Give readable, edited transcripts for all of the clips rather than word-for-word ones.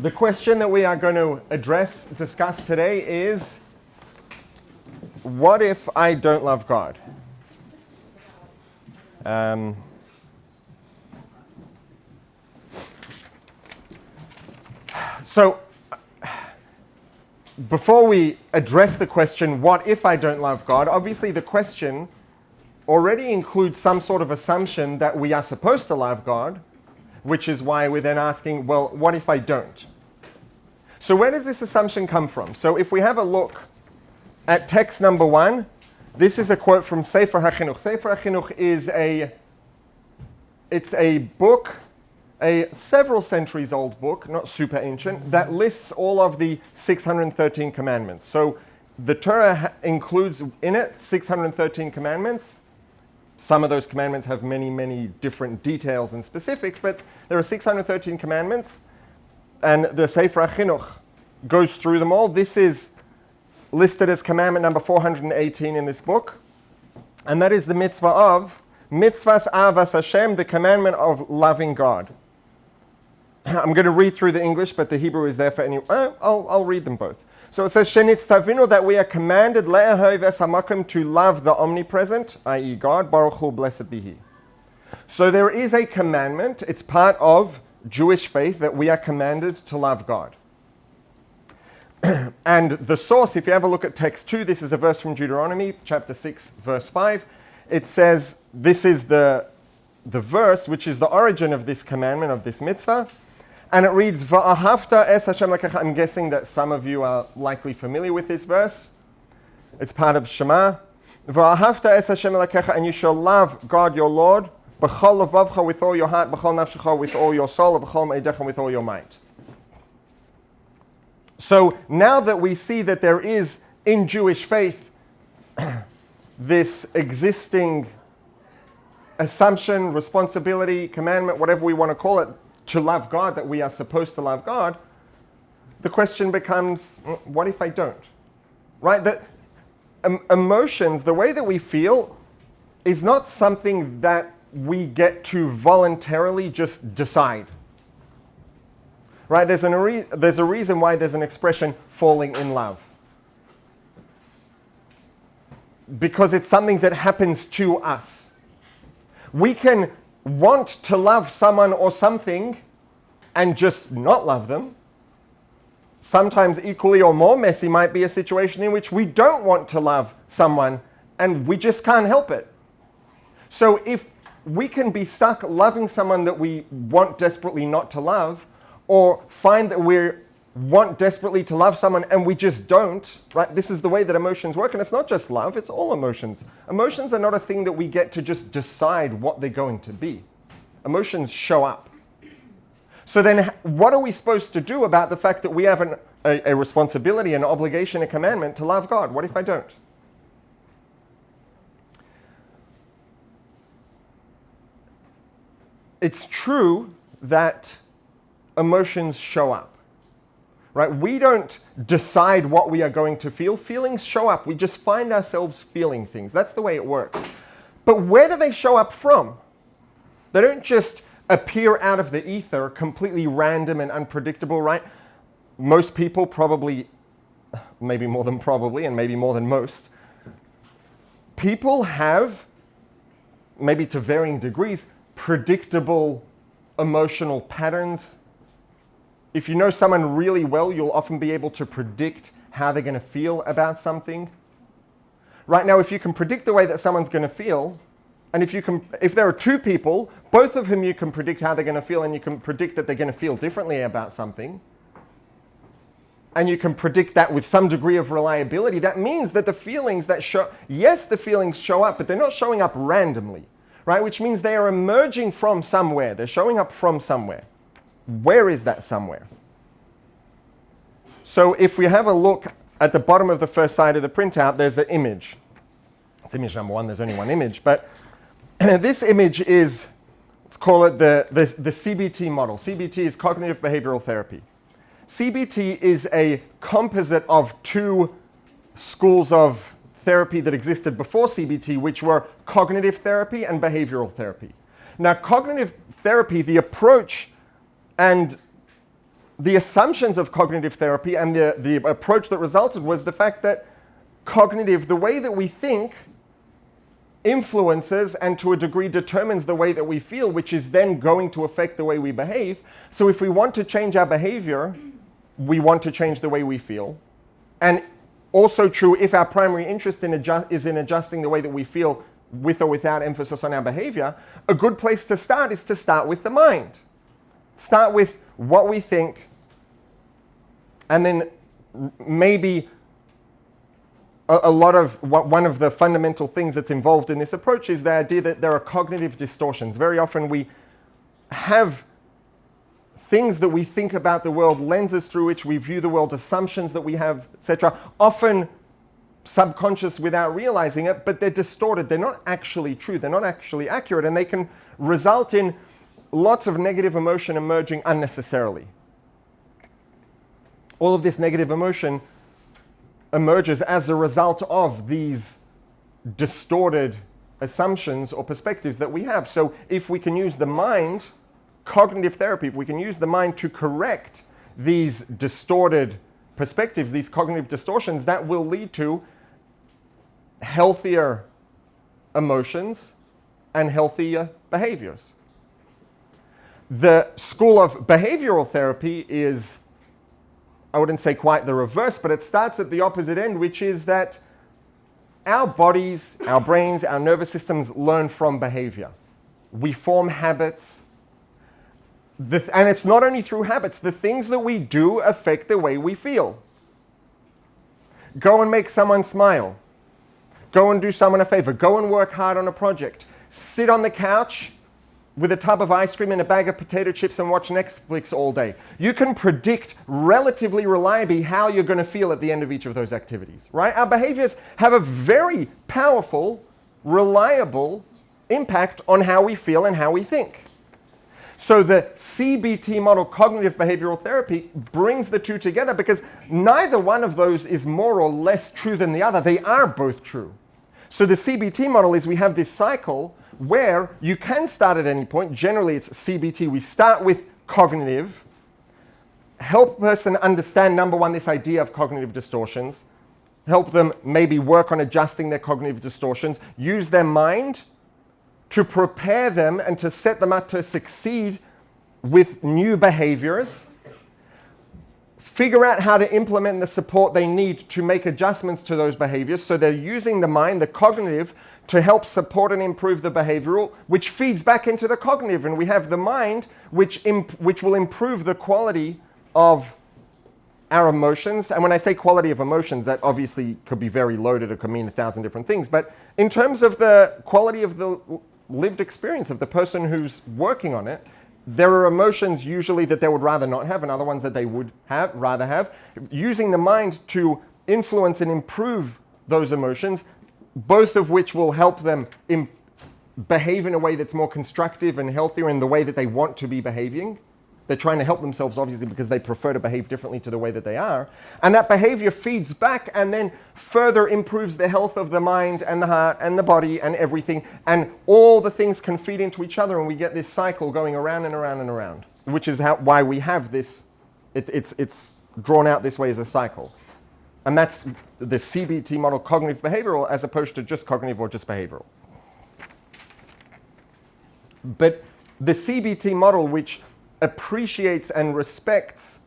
The question that we are going to discuss today is, what if I don't love God? So, before we address the question, what if I don't love God, obviously the question already includes some sort of assumption that we are supposed to love God, which is why we're then asking, well, what if I don't? So where does this assumption come from? So if we have a look at text number 1, this is a quote from Sefer HaChinuch. Sefer HaChinuch is a book, a several centuries old book, not super ancient, that lists all of the 613 commandments. So the Torah includes in it 613 commandments. Some of those commandments have many, many different details and specifics, but there are 613 commandments, and the Sefer HaChinuch goes through them all. This is listed as commandment number 418 in this book, and that is the mitzvah of Mitzvahs Avas Hashem, the commandment of loving God. I'm going to read through the English, but the Hebrew is there for any. I'll read them both. So it says, Shenitztavinu, that we are commanded, le'ahav es hamakom, to love the omnipresent, i.e. God, Baruch Hu, blessed be He. So there is a commandment, it's part of Jewish faith, that we are commanded to love God. And the source, if you have a look at text 2, this is a verse from Deuteronomy, chapter 6, verse 5. It says, this is the verse, which is the origin of this commandment, of this mitzvah. And it reads, Va'ahavta es Hashem lakecha. I'm guessing that some of you are likely familiar with this verse. It's part of Shema. Va'ahavta es Hashem lakecha, and you shall love God your Lord, b'chol levavcha, with all your heart, b'chol nafshecha, with all your soul, b'chol meidecha, with all your might. So now that we see that there is in Jewish faith this existing assumption, responsibility, commandment, whatever we want to call it, to love God, that we are supposed to love God, the question becomes, what if I don't? Right? That emotions, the way that we feel, is not something that we get to voluntarily just decide. Right? There's a reason why there's an expression, falling in love. Because it's something that happens to us. We can want to love someone or something and just not love them. Sometimes equally or more messy might be a situation in which we don't want to love someone and we just can't help it. So if we can be stuck loving someone that we want desperately not to love, or find that we want desperately to love someone and we just don't, right? This is the way that emotions work, and it's not just love, it's all emotions. Emotions are not a thing that we get to just decide what they're going to be. Emotions show up. So then what are we supposed to do about the fact that we have a responsibility, an obligation, a commandment to love God? What if I don't? It's true that emotions show up. Right? We don't decide what we are going to feel. Feelings show up. We just find ourselves feeling things. That's the way it works. But where do they show up from? They don't just appear out of the ether, completely random and unpredictable, right? Most people probably, maybe more than probably, and maybe more than most, people have, maybe to varying degrees, predictable emotional patterns. If you know someone really well, you'll often be able to predict how they're going to feel about something. Right now, if you can predict the way that someone's going to feel, and if there are two people, both of whom you can predict how they're going to feel, and you can predict that they're going to feel differently about something, and you can predict that with some degree of reliability, that means that the feelings that the feelings show up, but they're not showing up randomly, right? Which means they are emerging from somewhere. They're showing up from somewhere. Where is that somewhere? So if we have a look at the bottom of the first side of the printout, there's an image. It's image number 1, there's only one image, but this image is, let's call it the CBT model. CBT is cognitive behavioral therapy. CBT is a composite of two schools of therapy that existed before CBT, which were cognitive therapy and behavioral therapy. Now, cognitive therapy, the approach and the assumptions of cognitive therapy and the approach that resulted was the fact that the way that we think, influences and to a degree determines the way that we feel, which is then going to affect the way we behave. So if we want to change our behavior, we want to change the way we feel. And also true if our primary interest is in adjusting the way that we feel with or without emphasis on our behavior, a good place to start is to start with the mind. Start with what we think, and then maybe one of the fundamental things that's involved in this approach is the idea that there are cognitive distortions. Very often we have things that we think about the world, lenses through which we view the world, assumptions that we have, etc., often subconscious without realizing it, but they're distorted. They're not actually true. They're not actually accurate, and they can result in lots of negative emotion emerging unnecessarily. All of this negative emotion emerges as a result of these distorted assumptions or perspectives that we have. So if we can use the mind, cognitive therapy, if we can use the mind to correct these distorted perspectives, these cognitive distortions, that will lead to healthier emotions and healthier behaviors. The school of behavioral therapy is, I wouldn't say quite the reverse, but it starts at the opposite end, which is that our bodies, our brains, our nervous systems learn from behavior. We form habits. And it's not only through habits. The things that we do affect the way we feel. Go and make someone smile. Go and do someone a favor. Go and work hard on a project. Sit on the couch with a tub of ice cream and a bag of potato chips and watch Netflix all day. You can predict relatively reliably how you're going to feel at the end of each of those activities, right? Our behaviors have a very powerful, reliable impact on how we feel and how we think. So the CBT model, cognitive behavioral therapy, brings the two together because neither one of those is more or less true than the other. They are both true. So the CBT model is we have this cycle where you can start at any point. Generally, it's CBT. We start with cognitive, help a person understand, number one, this idea of cognitive distortions, help them maybe work on adjusting their cognitive distortions, use their mind to prepare them and to set them up to succeed with new behaviors, figure out how to implement the support they need to make adjustments to those behaviors. So they're using the mind, the cognitive, to help support and improve the behavioral, which feeds back into the cognitive. And we have the mind, which will improve the quality of our emotions. And when I say quality of emotions, that obviously could be very loaded. It could mean 1,000 different things. But in terms of the quality of the lived experience of the person who's working on it, there are emotions usually that they would rather not have and other ones that they would rather have. Using the mind to influence and improve those emotions, both of which will help them behave in a way that's more constructive and healthier in the way that they want to be behaving. They're trying to help themselves, obviously, because they prefer to behave differently to the way that they are. And that behavior feeds back and then further improves the health of the mind and the heart and the body and everything. And all the things can feed into each other, and we get this cycle going around and around and around, which is why we have this. It's drawn out this way as a cycle. And that's the CBT model, cognitive behavioral, as opposed to just cognitive or just behavioral. But the CBT model, which appreciates and respects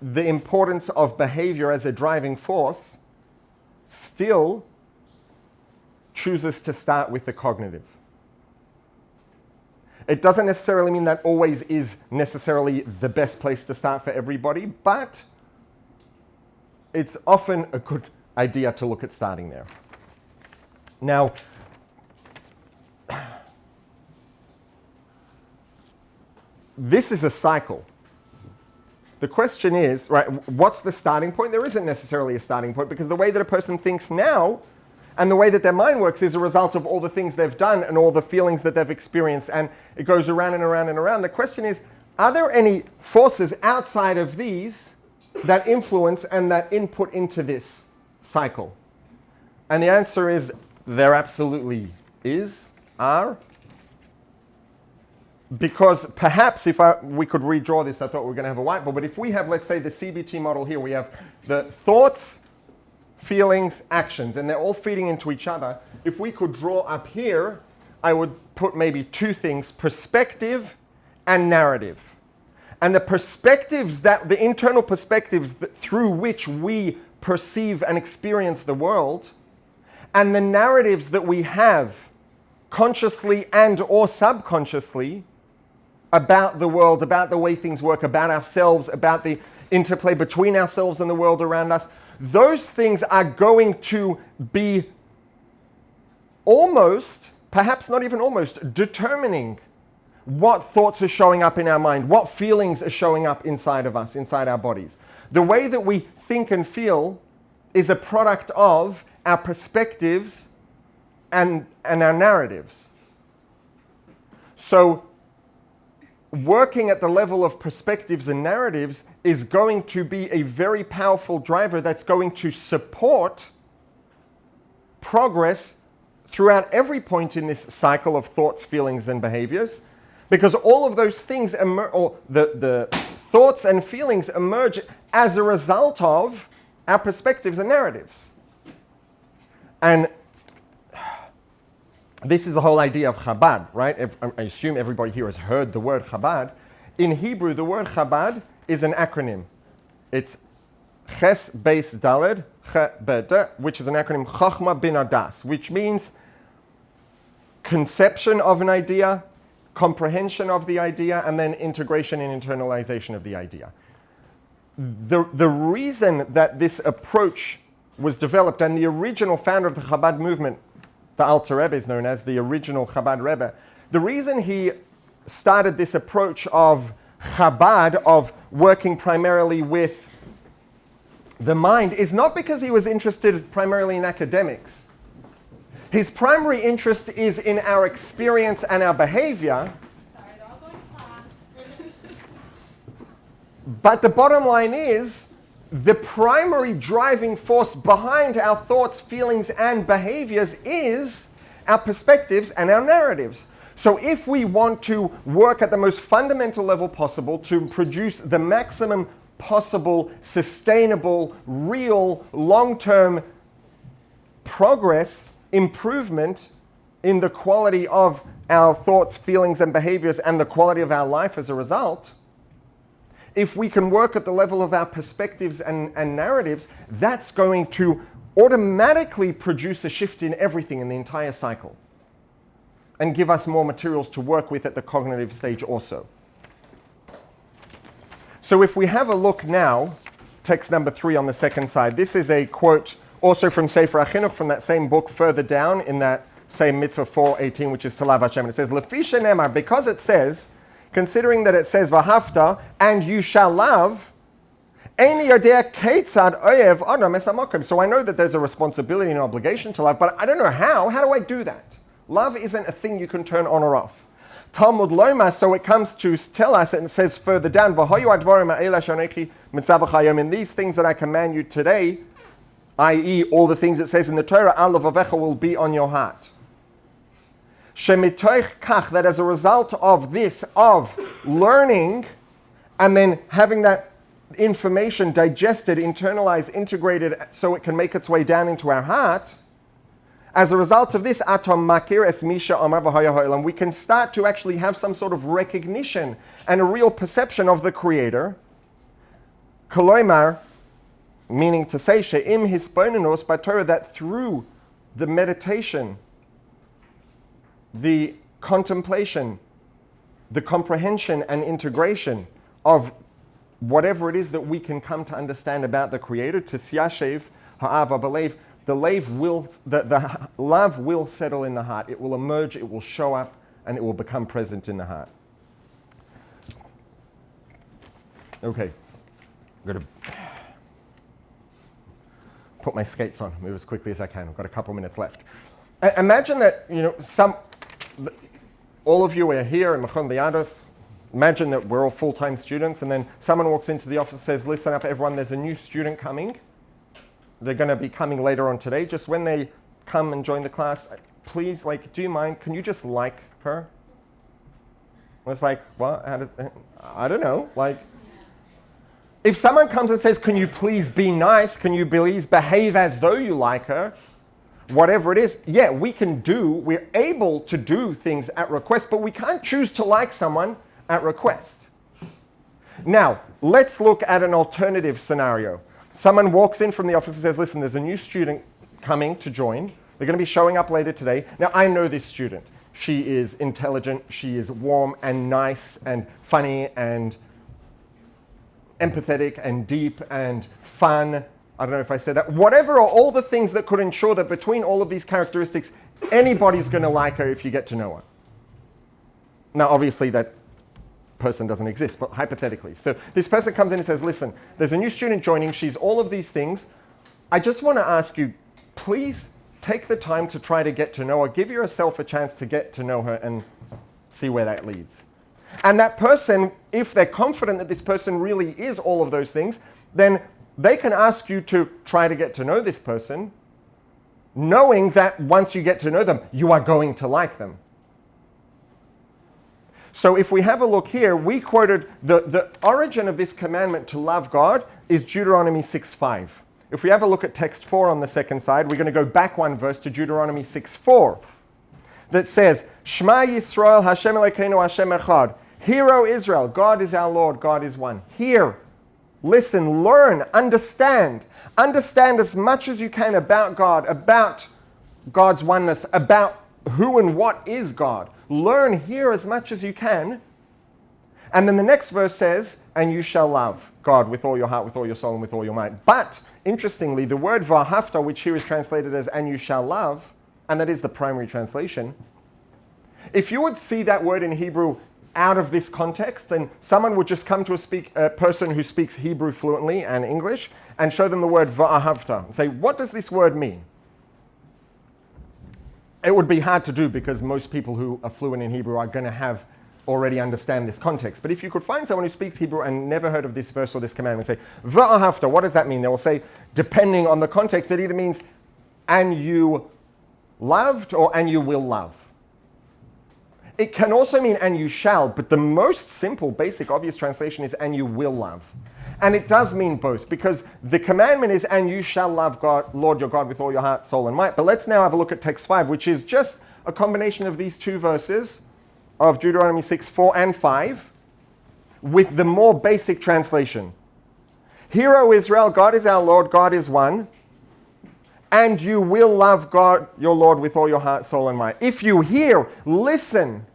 the importance of behavior as a driving force, still chooses to start with the cognitive. It doesn't necessarily mean that always is necessarily the best place to start for everybody, but it's often a good idea to look at starting there. Now, this is a cycle. The question is, right, what's the starting point? There isn't necessarily a starting point because the way that a person thinks now and the way that their mind works is a result of all the things they've done and all the feelings that they've experienced, and it goes around and around and around. The question is, are there any forces outside of these that influence and that input into this cycle? And the answer is there absolutely are. because perhaps if we could redraw this, I thought we were going to have a whiteboard, but if we have, let's say, the CBT model here, we have the thoughts, feelings, actions, and they're all feeding into each other. If we could draw up here, I would put maybe two things, perspective and narrative. And the perspectives, the internal perspectives through which we perceive and experience the world, and the narratives that we have consciously and or subconsciously about the world, about the way things work, about ourselves, about the interplay between ourselves and the world around us, those things are going to be almost, perhaps not even almost, determining what thoughts are showing up in our mind, what feelings are showing up inside of us, inside our bodies. The way that we think and feel is a product of our perspectives and our narratives. So working at the level of perspectives and narratives is going to be a very powerful driver that's going to support progress throughout every point in this cycle of thoughts, feelings, and behaviors, because all of those things, the thoughts and feelings emerge as a result of our perspectives and narratives. And this is the whole idea of Chabad, right? I assume everybody here has heard the word Chabad. In Hebrew, the word Chabad is an acronym. It's Ches Beis Daled Chabad, which is an acronym Chachma Bin Adas, which means conception of an idea, comprehension of the idea, and then integration and internalization of the idea. The reason that this approach was developed, and the original founder of the Chabad movement, the Alter Rebbe is known as the original Chabad Rebbe, the reason he started this approach of Chabad, of working primarily with the mind, is not because he was interested primarily in academics. His primary interest is in our experience and our behavior. Sorry, they're all going to class. But the bottom line is, the primary driving force behind our thoughts, feelings, and behaviors is our perspectives and our narratives. So if we want to work at the most fundamental level possible to produce the maximum possible, sustainable, real, long-term progress, improvement in the quality of our thoughts, feelings, and behaviors, and the quality of our life as a result, if we can work at the level of our perspectives and narratives, that's going to automatically produce a shift in everything in the entire cycle and give us more materials to work with at the cognitive stage also. So if we have a look now, text number 3 on the second side, this is a quote also from Sefer HaChinuch, from that same book further down in that same Mitzvah 4:18, which is to love Hashem. And it says, Lefi shenemar, because it says, considering that it says, V'ahavta, and you shall love, Eini yodea ketzad oyev adam es hamokim. So I know that there's a responsibility and obligation to love, but I don't know how. How do I do that? Love isn't a thing you can turn on or off. Talmud Loma, so it comes to tell us, and it says further down, V'hoyu advarim ha'ela shonechi mitzavach hayom, in these things that I command you today, i.e. all the things it says in the Torah, al levavecha, will be on your heart. Shemitoich kach, that as a result of this, of learning, and then having that information digested, internalized, integrated, so it can make its way down into our heart, as a result of this, atom makir es misha amar v'haya ha'olam, we can start to actually have some sort of recognition and a real perception of the Creator. Koloimar, meaning to say, she'im hisponenos b'Torah, that through the meditation, the contemplation, the comprehension and integration of whatever it is that we can come to understand about the Creator, tisyashev ha'ava b'leiv, the love will settle in the heart. It will emerge, it will show up, and it will become present in the heart. Okay, I'm going to put my skates on, move as quickly as I can. I've got a couple minutes left. Imagine that, all of you are here in Machon Liados. Imagine that we're all full-time students, and then someone walks into the office and says, listen up everyone, there's a new student coming. They're going to be coming later on today. Just when they come and join the class, please, do you mind, can you just like her? It's like, well, I don't know. Like, if someone comes and says, can you please be nice? Can you please behave as though you like her? Whatever it is, yeah, we're able to do things at request, but we can't choose to like someone at request. Now, let's look at an alternative scenario. Someone walks in from the office and says, listen, there's a new student coming to join. They're going to be showing up later today. Now, I know this student. She is intelligent, she is warm and nice and funny and empathetic and deep and fun. I don't know if I said that. Whatever are all the things that could ensure that between all of these characteristics, anybody's going to like her if you get to know her. Now, obviously, that person doesn't exist, but hypothetically. So this person comes in and says, listen, there's a new student joining. She's all of these things. I just want to ask you, please take the time to try to get to know her. Give yourself a chance to get to know her and see where that leads. And that person, if they're confident that this person really is all of those things, then they can ask you to try to get to know this person, knowing that once you get to know them, you are going to like them. So if we have a look here, we quoted the origin of this commandment to love God is Deuteronomy 6:5. If we have a look at text 4 on the second side, we're going to go back one verse to Deuteronomy 6:4 that says, Shema Yisrael, Hashem Elokeinu, Hashem Echad. Hear, O Israel, God is our Lord, God is one. Hear. Listen, learn, understand. Understand as much as you can about God, about God's oneness, about who and what is God. Learn here as much as you can. And then the next verse says, and you shall love God with all your heart, with all your soul, and with all your might. But, interestingly, the word v'ahavta, which here is translated as and you shall love, and that is the primary translation, if you would see that word in Hebrew out of this context, and someone would just come to a person who speaks Hebrew fluently and English and show them the word va'ahavta and say, what does this word mean? It would be hard to do because most people who are fluent in Hebrew are going to already understand this context. But if you could find someone who speaks Hebrew and never heard of this verse or this commandment, say, va'ahavta, what does that mean? They will say, depending on the context, it either means, and you loved or and you will love. It can also mean, and you shall, but the most simple, basic, obvious translation is, and you will love. And it does mean both, because the commandment is, and you shall love God, Lord your God with all your heart, soul, and might. But let's now have a look at text 5, which is just a combination of these two verses of Deuteronomy 6:4 and 5, with the more basic translation. Hear, O Israel, God is our Lord, God is one, and you will love God, your Lord, with all your heart, soul, and might. If you hear, listen,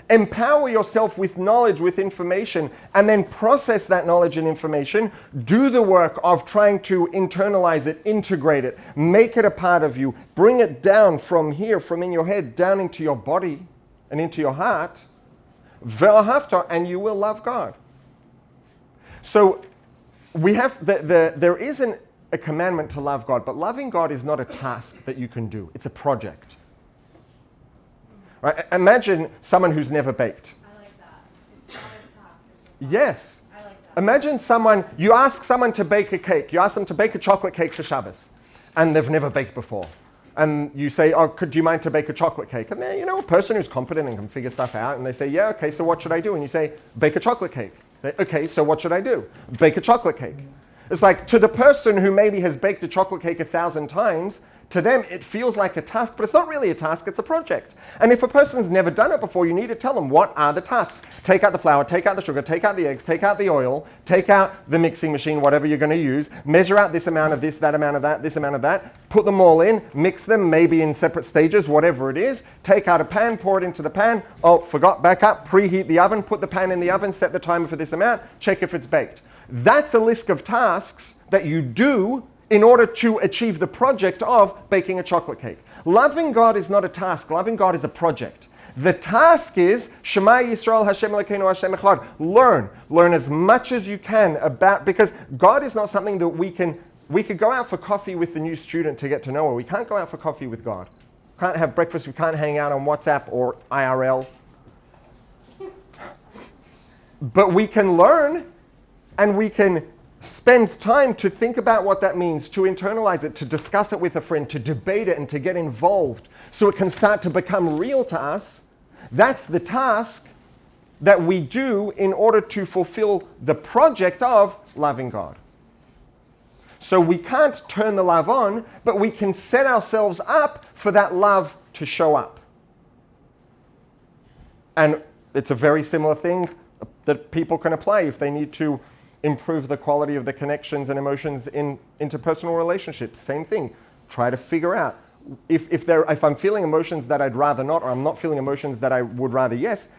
empower yourself with knowledge, with information, and then process that knowledge and information. Do the work of trying to internalize it, integrate it, make it a part of you. Bring it down from here, from in your head, down into your body and into your heart. Ve'ahavta, and you will love God. So we have there isn't a commandment to love God, but loving God is not a task that you can do. It's a project. Right? Imagine someone who's never baked. I like that. It's not a task. It's a Yes. I like that. Imagine you ask someone to bake a cake. You ask them to bake a chocolate cake for Shabbos, and they've never baked before. And you say, oh, do you mind to bake a chocolate cake? And they're, a person who's competent and can figure stuff out. And they say, yeah, okay, so what should I do? And you say, bake a chocolate cake. They say, okay, so what should I do? Bake a chocolate cake. It's like, to the person who maybe has baked a chocolate cake 1,000 times, to them it feels like a task, but it's not really a task, it's a project. And if a person's never done it before, you need to tell them what are the tasks. Take out the flour, take out the sugar, take out the eggs, take out the oil, take out the mixing machine, whatever you're going to use, measure out this amount of this, that amount of that, this amount of that, put them all in, mix them, maybe in separate stages, whatever it is, take out a pan, pour it into the pan, oh, forgot, back up, preheat the oven, put the pan in the oven, set the timer for this amount, check if it's baked. That's a list of tasks that you do in order to achieve the project of baking a chocolate cake. Loving God is not a task. Loving God is a project. The task is, Shema Yisrael, Hashem Elokeinu, Hashem Echad. Learn as much as you can about, because God is not something that we could go out for coffee with the new student to get to know her. We can't go out for coffee with God. We can't have breakfast. We can't hang out on WhatsApp or IRL. But we can learn, and we can spend time to think about what that means, to internalize it, to discuss it with a friend, to debate it, and to get involved so it can start to become real to us. That's the task. that we do in order to fulfill the project of loving God. So we can't turn the love on, but we can set ourselves up for that love to show up. And it's a very similar thing that people can apply if they need to improve the quality of the connections and emotions in interpersonal relationships. Same thing. Try to figure out if I'm feeling emotions that I'd rather not, or I'm not feeling emotions that I would rather yes,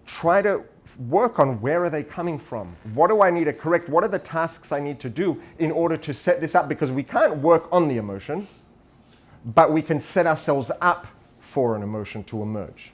try to work on where are they coming from. What do I need to correct? What are the tasks I need to do in order to set this up? Because we can't work on the emotion, but we can set ourselves up for an emotion to emerge.